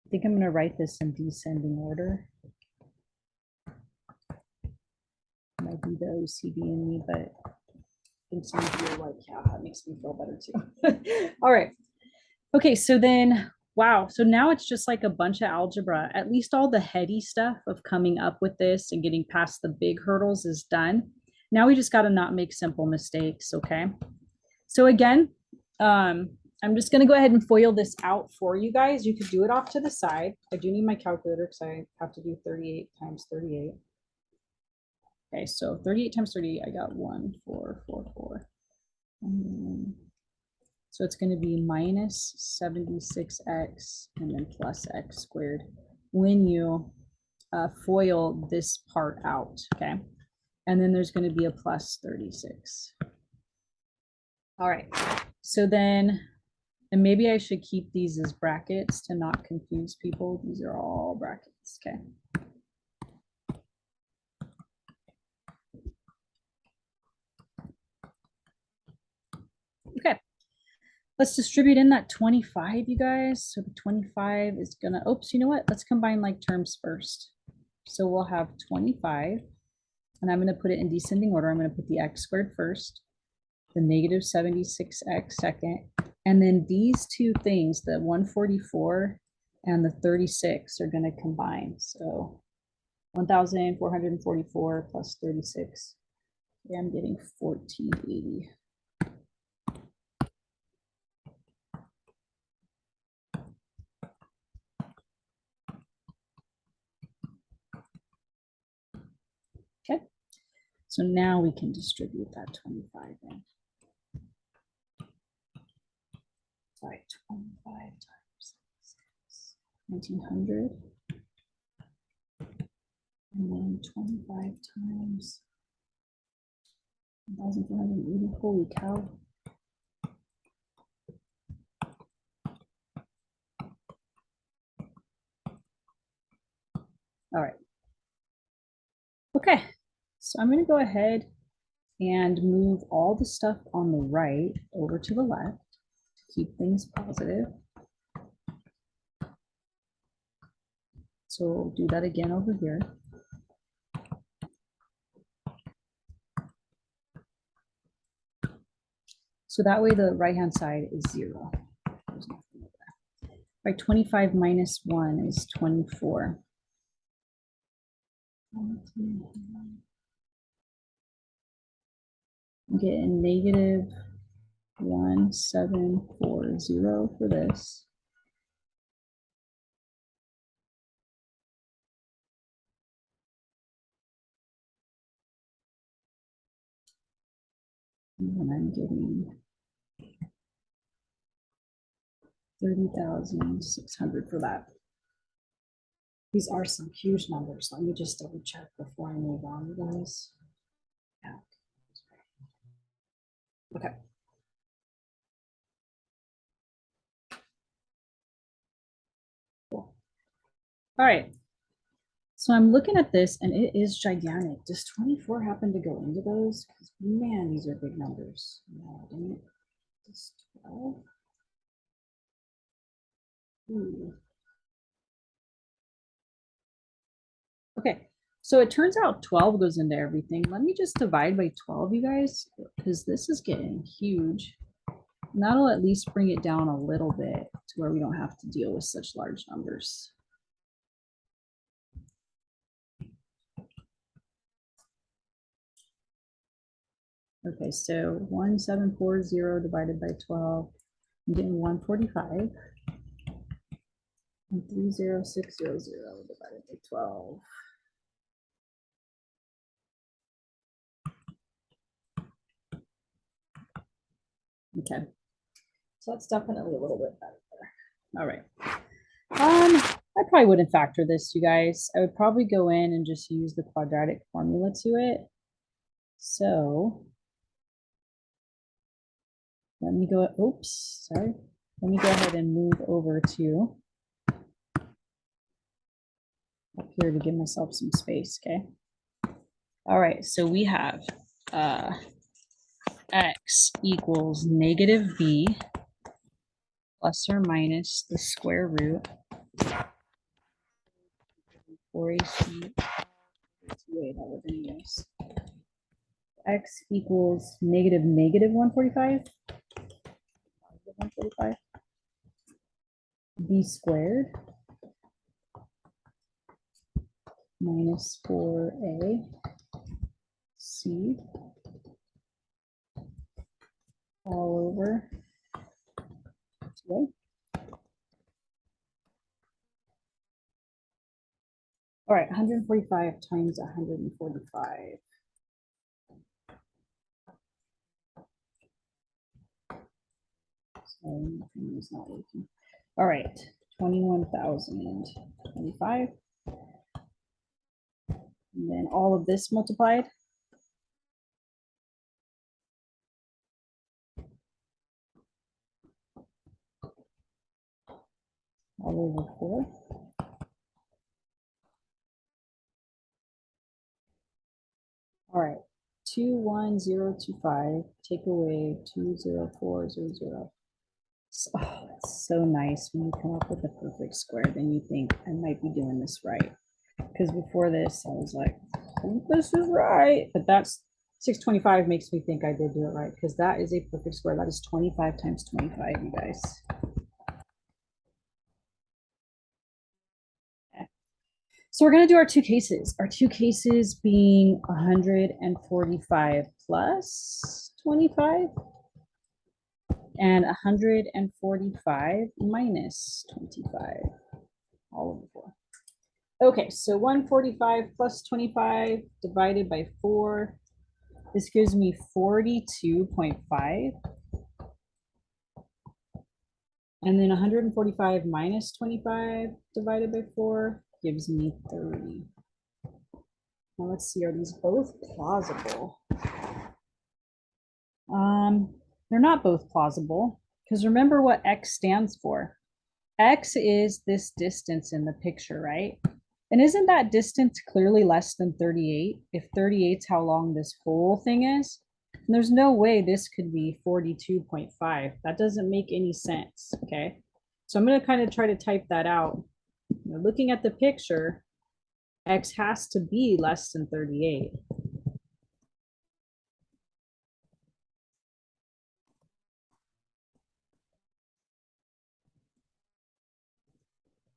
I think I'm going to write this in descending order. might be the OCD in me, but I think some of you are like, yeah, that makes me feel better too. All right. Okay, so then, wow. So now it's just like a bunch of algebra. At least all the heady stuff of coming up with this and getting past the big hurdles is done. Now we just got to not make simple mistakes, okay? So again, I'm just going to go ahead and FOIL this out for you guys. You could do it off to the side. I do need my calculator because I have to do 38 times 38. Okay, so 38 times 38, I got 1444. So it's going to be minus 76x and then plus x squared when you FOIL this part out, okay? And then there's going to be a plus 36. All right, so then, and maybe I should keep these as brackets to not confuse people. These are all brackets, okay? Okay, let's distribute in that 25, you guys. So the 25 is gonna, oops, you know what? Let's combine like terms first. So we'll have 25, and I'm gonna put it in descending order. I'm gonna put the x squared first, the negative 76x second, and then these two things, the 144 and the 36 are gonna combine. So 1,444 plus 36. Yeah, I'm getting 1480. Okay, so now we can distribute that 25 in. Sorry, 25 times 6, 1900. And then 25 times 1,480. Holy cow. All right. Okay, so I'm going to go ahead and move all the stuff on the right over to the left to keep things positive. So we'll do that again over here. So that way the right-hand side is 0. Right, 25 minus 1 is 24. I'm getting negative 1740 for this. And then I'm getting 30,600 for that. These are some huge numbers. Let me just double check before I move on, you guys. Yeah. Okay. Cool. All right. So I'm looking at this and it is gigantic. Does 24 happen to go into those? Because man, these are big numbers. No, dang it. Does 12? Ooh. Okay, so it turns out 12 goes into everything. Let me just divide by 12, you guys, because this is getting huge. And that'll at least bring it down a little bit to where we don't have to deal with such large numbers. Okay, so 1740 divided by 12, I'm getting 145. And 30600 divided by 12. Okay, so that's definitely a little bit better there. All right. I probably wouldn't factor this, you guys. I would probably go in and just use the quadratic formula to it. So let me go, oops, sorry. Let me go ahead and move over to up here to give myself some space, okay? All right, so we have x equals negative b plus or minus the square root 4ac 2a, that would be nice. x equals negative 145. 145. B squared minus 4a c all over 2a. All right, 145 times 145. So nothing is not working. All right, 21,025. And then all of this multiplied. All over 4. All right, 21025, take away 20400. Oh, that's so nice when you come up with a perfect square. Then you think, I might be doing this right. Because before this, I was like, I think this is right. But that's 625 makes me think I did do it right. Because that is a perfect square. That is 25 times 25, you guys. So we're going to do our two cases. Our two cases being 145 plus 25 and 145 minus 25, all over 4. Okay, so 145 plus 25 divided by 4. This gives me 42.5. And then 145 minus 25 divided by 4 gives me 30. Now let's see, are these both plausible? They're not both plausible, because remember what x stands for. X is this distance in the picture, right? And isn't that distance clearly less than 38? If 38 is how long this whole thing is, and there's no way this could be 42.5. That doesn't make any sense, okay? So I'm going to kind of try to type that out. You know, looking at the picture, x has to be less than 38.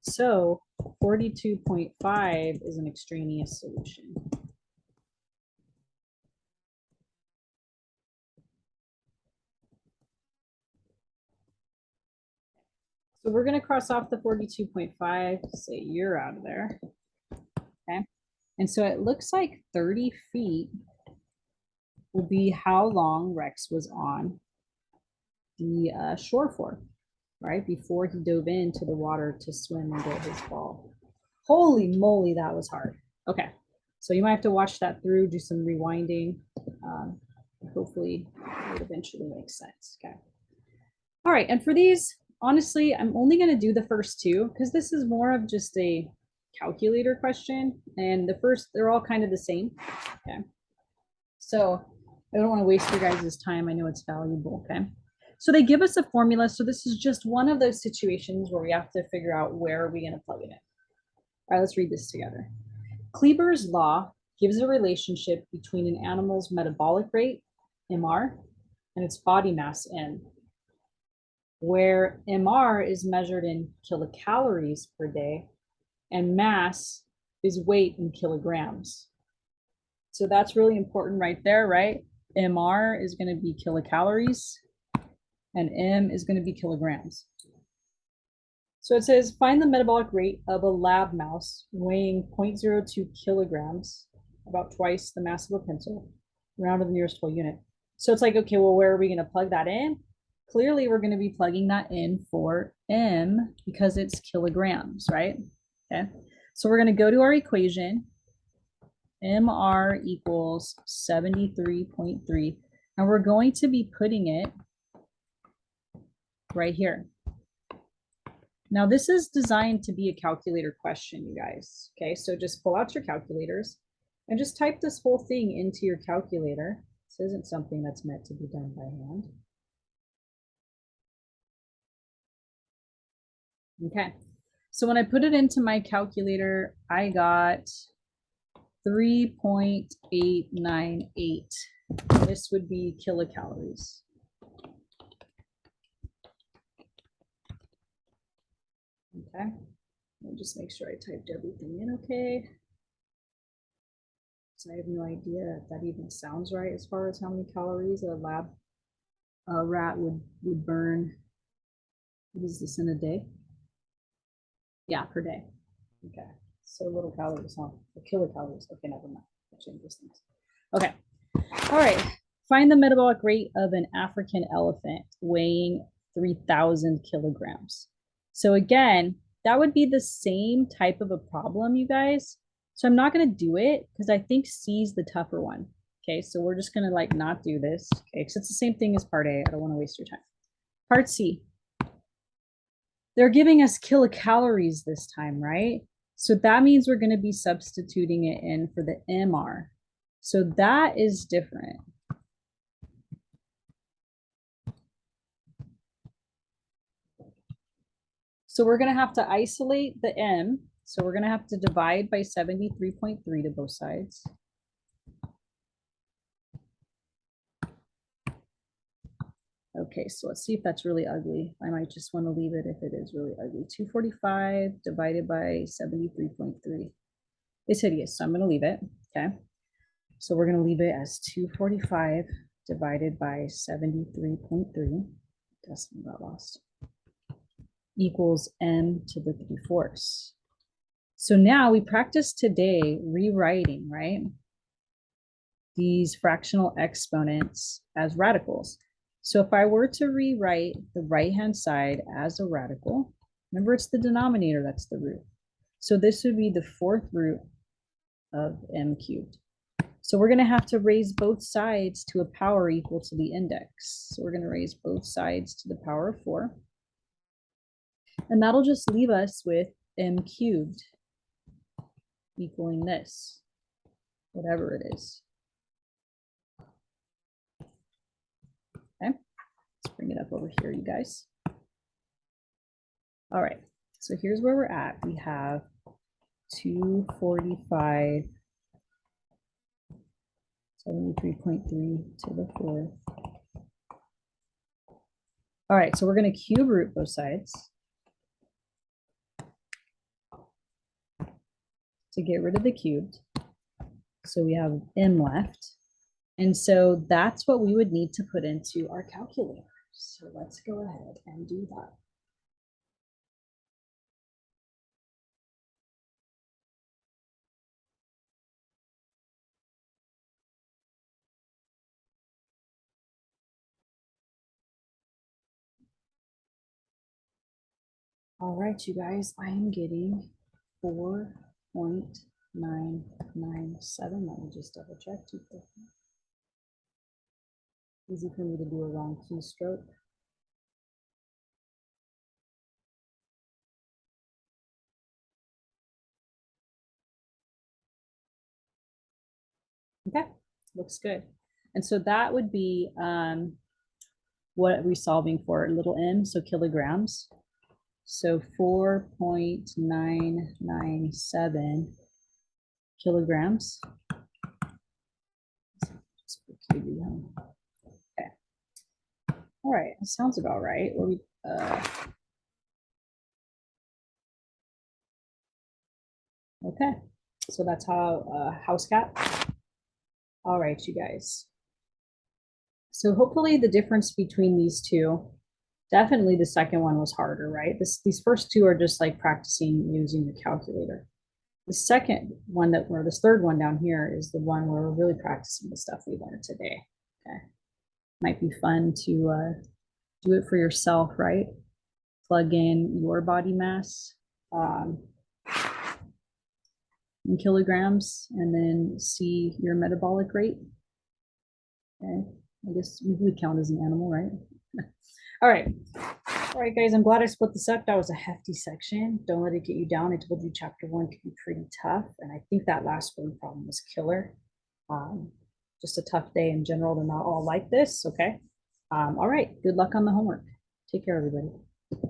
So 42.5 is an extraneous solution. So we're going to cross off the 42.5, say you're out of there. Okay. And so it looks like 30 feet will be how long Rex was on the shore for, right? Before he dove into the water to swim and get his ball. Holy moly, that was hard. Okay. So you might have to watch that through, do some rewinding. Hopefully it eventually makes sense. Okay. All right. And for these, honestly, I'm only going to do the first two because this is more of just a calculator question. And the first, they're all kind of the same. Okay. So I don't want to waste your guys' time. I know it's valuable. Okay. So they give us a formula. So this is just one of those situations where we have to figure out where are we going to plug it in. All right, let's read this together. Kleber's law gives a relationship between an animal's metabolic rate, MR, and its body mass, M, where MR is measured in kilocalories per day and mass is weight in kilograms. So that's really important right there, right? MR is going to be kilocalories and M is going to be kilograms. So it says, find the metabolic rate of a lab mouse weighing 0.02 kilograms, about twice the mass of a pencil, round to the nearest whole unit. So it's like, okay, well, where are we going to plug that in? Clearly, we're going to be plugging that in for M because it's kilograms, right? Okay. So we're going to go to our equation. MR equals 73.3. And we're going to be putting it right here. Now, this is designed to be a calculator question, you guys. Okay, so just pull out your calculators and just type this whole thing into your calculator. This isn't something that's meant to be done by hand. Okay, so when I put it into my calculator, I got 3.898. This would be kilocalories. Okay, let me just make sure I typed everything in okay. So I have no idea if that even sounds right as far as how many calories a rat would burn. What is this in a day? Yeah, per day. Okay, so little calories, huh? Or kilocalories. Okay, never mind. I'll change those things. Okay, all right. Find the metabolic rate of an African elephant weighing 3,000 kilograms. So again, that would be the same type of a problem, you guys. So I'm not going to do it because I think C is the tougher one. Okay, so we're just going to like not do this. Okay, because it's the same thing as part A. I don't want to waste your time. Part C. They're giving us kilocalories this time, right? So that means we're going to be substituting it in for the MR. So that is different. So we're going to have to isolate the M. So we're going to have to divide by 73.3 to both sides. Okay, so let's see if that's really ugly. I might just want to leave it if it is really ugly. 245 divided by 73.3. It's hideous, so I'm going to leave it. Okay, so we're going to leave it as 245 divided by 73.3. Decimal got lost. Equals m to the 3/4. So now we practice today rewriting, right? These fractional exponents as radicals. So if I were to rewrite the right-hand side as a radical, remember it's the denominator that's the root. So this would be the 4th root of m cubed. So we're going to have to raise both sides to a power equal to the index. So we're going to raise both sides to the power of 4. And that'll just leave us with m cubed equaling this, whatever it is. Okay, let's bring it up over here, you guys. All right, so here's where we're at. We have 245, 73.3 to the 4th. All right, so we're going to cube root both sides to get rid of the cubed. So we have m left. And so that's what we would need to put into our calculator. So let's go ahead and do that. All right, you guys, I am getting 4.997. Let me just double check. Easy for me to do a wrong keystroke. Okay, looks good. And so that would be what are we solving for? Little m, so kilograms. So 4.997 kilograms. Okay. All right, that sounds about right. Okay, so that's how house cat. All right, you guys. So hopefully the difference between these two, definitely the second one was harder, right? These first two are just like practicing using the calculator. The second one or this third one down here is the one where we're really practicing the stuff we learned today. Okay, might be fun to do it for yourself, right? Plug in your body mass in kilograms and then see your metabolic rate. Okay, I guess we would count as an animal, right? All right. All right, guys, I'm glad I split this up. That was a hefty section. Don't let it get you down. I told you chapter 1 could be pretty tough. And I think that last word problem was killer. Just a tough day in general. They're not all like this, okay? All right, good luck on the homework. Take care, everybody.